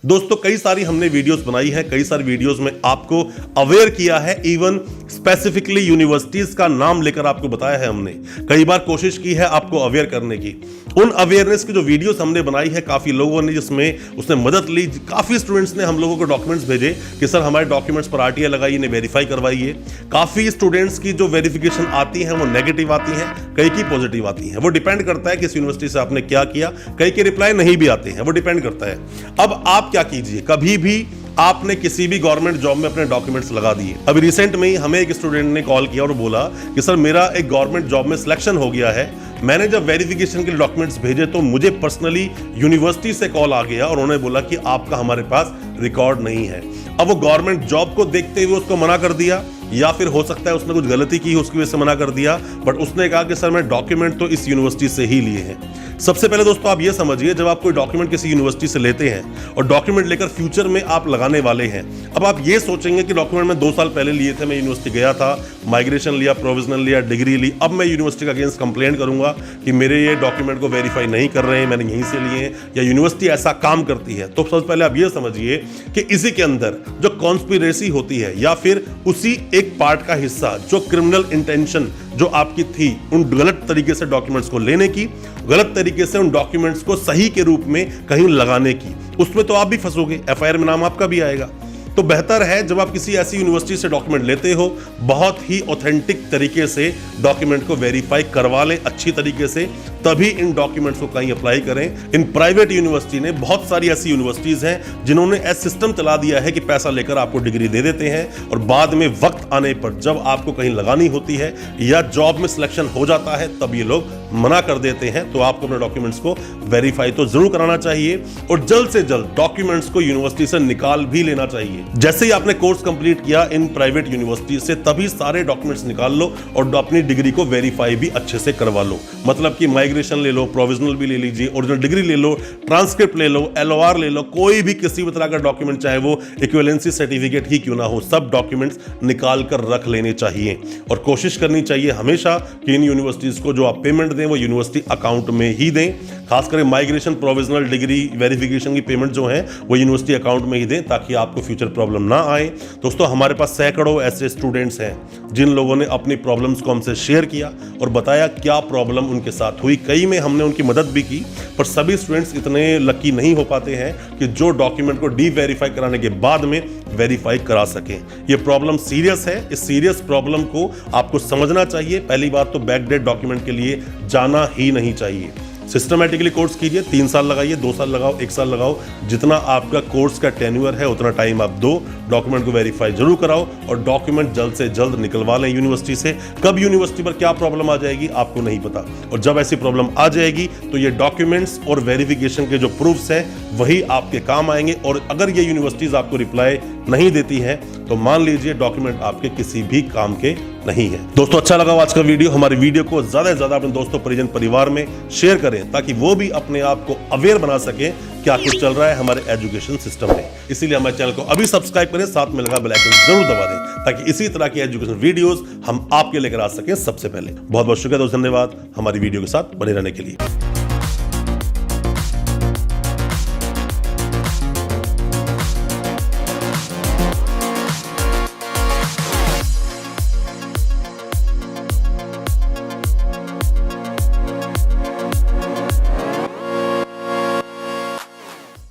दोस्तों कई सारी हमने वीडियोस बनाई है, कई सारी वीडियोस में आपको अवेयर किया है, इवन स्पेसिफिकली यूनिवर्सिटीज का नाम लेकर आपको बताया है। हमने कई बार कोशिश की है आपको अवेयर करने की। उन अवेयरनेस की जो वीडियोस हमने बनाई है, काफी लोगों ने जिसमें उसने मदद ली, काफी स्टूडेंट्स ने हम लोगों को डॉक्यूमेंट्स भेजे कि सर हमारे डॉक्यूमेंट्स पर आरटीआई लगाइए, इन्हें वेरीफाई करवाइए। काफी स्टूडेंट्स की जो वेरिफिकेशन आती है वो नेगेटिव आती है, कई की पॉजिटिव आती है। वो डिपेंड करता है किस यूनिवर्सिटी से आपने क्या किया, कई के रिप्लाई नहीं भी आते हैं, वो डिपेंड करता है। अब आप क्या कीजिए, कभी भी आपने किसी भी गवर्नमेंट जॉब में अपने डॉक्यूमेंट्स लगा दिए। अभी रिसेंट में ही हमें एक स्टूडेंट ने कॉल किया और बोला कि सर मेरा एक गवर्नमेंट जॉब में सिलेक्शन हो गया है, मैंने जब वेरिफिकेशन के लिए डॉक्यूमेंट्स भेजे तो मुझे पर्सनली यूनिवर्सिटी से कॉल आ गया और उन्होंने बोला कि आपका हमारे पास रिकॉर्ड नहीं है। अब वो गवर्नमेंट जॉब को देखते हुए उसको मना कर दिया, या फिर हो सकता है उसने कुछ गलती की उसकी वजह से मना कर दिया, बट उसने कहा कि सर मैं डॉक्यूमेंट तो इस यूनिवर्सिटी से ही लिए हैं। सबसे पहले दोस्तों आप ये समझिए, जब आप कोई डॉक्यूमेंट किसी यूनिवर्सिटी से लेते हैं और डॉक्यूमेंट लेकर फ्यूचर में आप लगाने वाले हैं, अब आप ये सोचेंगे कि डॉक्यूमेंट मैं 2 साल पहले लिए थे, मैं यूनिवर्सिटी गया था, माइग्रेशन लिया, प्रोविजनल लिया, डिग्री ली, अब मैं यूनिवर्सिटी का अगेंस्ट कंप्लेंट करूंगा कि मेरे ये डॉक्यूमेंट को वेरीफाई नहीं कर रहे हैं, मैंने यहीं से लिए हैं, या यूनिवर्सिटी ऐसा काम करती है। तो सबसे पहले आप ये समझिए कि इसी के अंदर जो कॉन्स्पिरेसी होती है या फिर उसी एक पार्ट का हिस्सा जो क्रिमिनल इंटेंशन जो आपकी थी उन गलत तरीके से डॉक्यूमेंट्स को लेने की, गलत तरीके से उन डॉक्यूमेंट्स को सही के रूप में कहीं लगाने की, उसमें तो आप भी फंसोगे, एफआईआर में नाम आपका भी आएगा। तो बेहतर है जब आप किसी ऐसी यूनिवर्सिटी से डॉक्यूमेंट लेते हो, बहुत ही ऑथेंटिक तरीके से डॉक्यूमेंट को वेरीफाई करवा लें अच्छी तरीके से, तभी इन डॉक्यूमेंट्स को कहीं अप्लाई करें। इन प्राइवेट यूनिवर्सिटी ने बहुत सारी ऐसी यूनिवर्सिटीज हैं जिन्होंने ऐसा सिस्टम चला दिया है कि पैसा लेकर आपको डिग्री दे देते हैं और बाद में वक्त आने पर जब आपको कहीं लगानी होती है या जॉब में सिलेक्शन हो जाता है तब ये लोग मना कर देते हैं। तो आपको अपने डॉक्यूमेंट्स को वेरीफाई तो जरूर कराना चाहिए और जल्द से जल्द डॉक्यूमेंट्स को यूनिवर्सिटी से निकाल भी लेना चाहिए। जैसे ही आपने कोर्स कंप्लीट किया इन प्राइवेट यूनिवर्सिटी से, तभी सारे डॉक्यूमेंट्स निकाल लो और अपनी डिग्री को वेरीफाई भी अच्छे से करवा लो। मतलब कि माइग्रेशन ले लो, प्रोविजनल भी ले लीजिए, ओरिजिनल डिग्री ले लो, ट्रांसक्रिप्ट ले लो, एलओआर ले लो, कोई भी किसी भी तरह का डॉक्यूमेंट, चाहे वो इक्विवेलेंसी सर्टिफिकेट ही क्यों ना हो, सब डॉक्यूमेंट्स निकाल कर रख लेने चाहिए। और कोशिश करनी चाहिए हमेशा कि इन यूनिवर्सिटीज को जो आप पेमेंट दें वो यूनिवर्सिटी अकाउंट में ही दें। खासकर माइग्रेशन, प्रोविजनल, डिग्री वेरिफिकेशन की पेमेंट जो है वो यूनिवर्सिटी अकाउंट में ही दें ताकि आपको फ्यूचर प्रॉब्लम ना आए। दोस्तों हमारे पास सैकड़ों ऐसे स्टूडेंट्स हैं जिन लोगों ने अपनी प्रॉब्लम्स को हमसे शेयर किया और बताया क्या प्रॉब्लम उनके साथ हुई। कई में हमने उनकी मदद भी की, पर सभी स्टूडेंट्स इतने लकी नहीं हो पाते हैं कि जो डॉक्यूमेंट को डी वेरीफाई कराने के बाद में वेरीफाई करा सकें। ये प्रॉब्लम सीरियस है, इस सीरियस प्रॉब्लम को आपको समझना चाहिए। पहली बात तो बैकडेट डॉक्यूमेंट के लिए जाना ही नहीं चाहिए। सिस्टमैटिकली कोर्स कीजिए, 3 साल लगाइए, 2 साल लगाओ, 1 साल लगाओ, जितना आपका कोर्स का टेन्यूअर है उतना टाइम आप दो, डॉक्यूमेंट को वेरीफाई जरूर कराओ और डॉक्यूमेंट जल्द से जल्द निकलवा लें यूनिवर्सिटी से। कब यूनिवर्सिटी पर क्या प्रॉब्लम आ जाएगी आपको नहीं पता, और जब ऐसी प्रॉब्लम आ जाएगी तो ये डॉक्यूमेंट्स और वेरिफिकेशन के जो प्रूफ्स हैं वही आपके काम आएंगे। और अगर ये यूनिवर्सिटीज आपको रिप्लाई नहीं देती हैं तो मान लीजिए डॉक्यूमेंट आपके किसी भी काम के नहीं है। दोस्तों अच्छा लगा आज का वीडियो, हमारी वीडियो को ज्यादा से ज्यादा अपने दोस्तों, परिजन, परिवार में शेयर करें ताकि वो भी अपने आप को अवेयर बना सके क्या कुछ चल रहा है हमारे एजुकेशन सिस्टम में। इसीलिए हमारे चैनल को अभी सब्सक्राइब करें, साथ में लगा बेल आइकन जरूर दबा दें ताकि इसी तरह की एजुकेशन वीडियोस हम आपके लेकर आ सकें सबसे पहले। बहुत बहुत शुक्रिया दोस्तों, धन्यवाद हमारी वीडियो के साथ बने रहने के लिए।